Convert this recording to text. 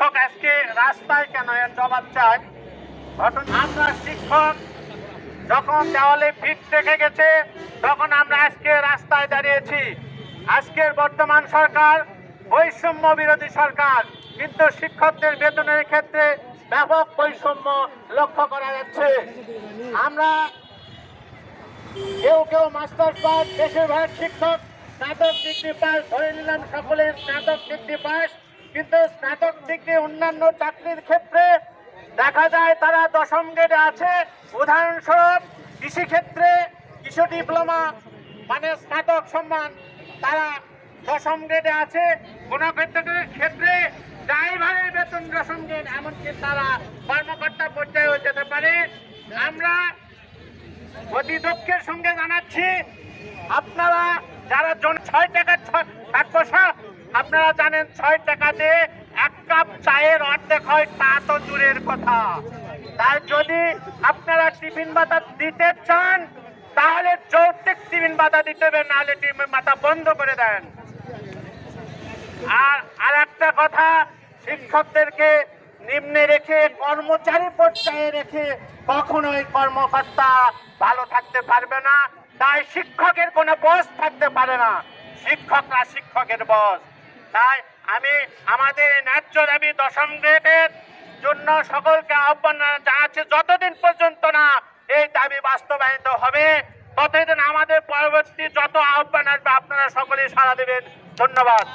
শিক্ষক আজকে রাস্তায় কেন, এর জবাব চাই। ঘটনা, আমরা শিক্ষক যখন দেওয়ালে পিঠ রেখে গেছে তখন আমরা আজকে রাস্তায় দাঁড়িয়েছি। আজকের বর্তমান সরকার বৈষম্য বিরোধী সরকার, কিন্তু শিক্ষকদের বেতনের ক্ষেত্রে ব্যাপক বৈষম্য লক্ষ্য করা যাচ্ছে। আমরা কেউ কেউ মাস্টার্স পাস, বেশিরভাগ শিক্ষক স্নাতক ডিগ্রি পাস, ধরে নিলাম সকলে স্নাতক ডিগ্রি পাস, কিন্তু স্নাতক ডিগ্রি অন্যান্য চাকরির ক্ষেত্রে দেখা যায় তারা দশম গ্রেডে আছে। উদাহরণস্বরূপ কৃষিক্ষেত্রে কৃষি ডিপ্লোমা মানে স্নাতক সম্মান, তারা দশম গ্রেডে আছে। কোন ক্ষেত্রে ড্রাইভারের বেতন দশম গ্রেড, এমনকি তারা কর্মকর্তা পর্যায়েও যেতে পারে। আমরা অতি দুঃখের সঙ্গে জানাচ্ছি, আপনারা যারা 6 টাকা 60 পয়সা, আপনারা জানেন 6 টাকাতে 1 কাপ চায়ের অর্ধেক হয়, তা তো দূরের কথা। তাই যদি আপনারা টিফিন ভাতা দিতে চান তাহলে যৌক্তিক টিফিন ভাতা দিতে হবে, নাহলে টিফিন ভাতা বন্ধ করে দেন। আর একটা কথা, শিক্ষকদেরকে নিম্নে রেখে কর্মচারী পর্যায়ে রেখে কখনোই কর্মকর্তা ভালো থাকতে পারবে না। তাই শিক্ষকের কোনো বস থাকতে পারে না, শিক্ষকরা শিক্ষকের বস। তাই আমি আমাদের ন্যায্য দাবি দশম গ্রেডের জন্য সকলকে আহ্বান জানাচ্ছি, যতদিন পর্যন্ত না এই দাবি বাস্তবায়িত হবে ততদিন আমাদের পরবর্তী যত আহ্বান আসবে আপনারা সকলেই সাড়া দেবেন। ধন্যবাদ।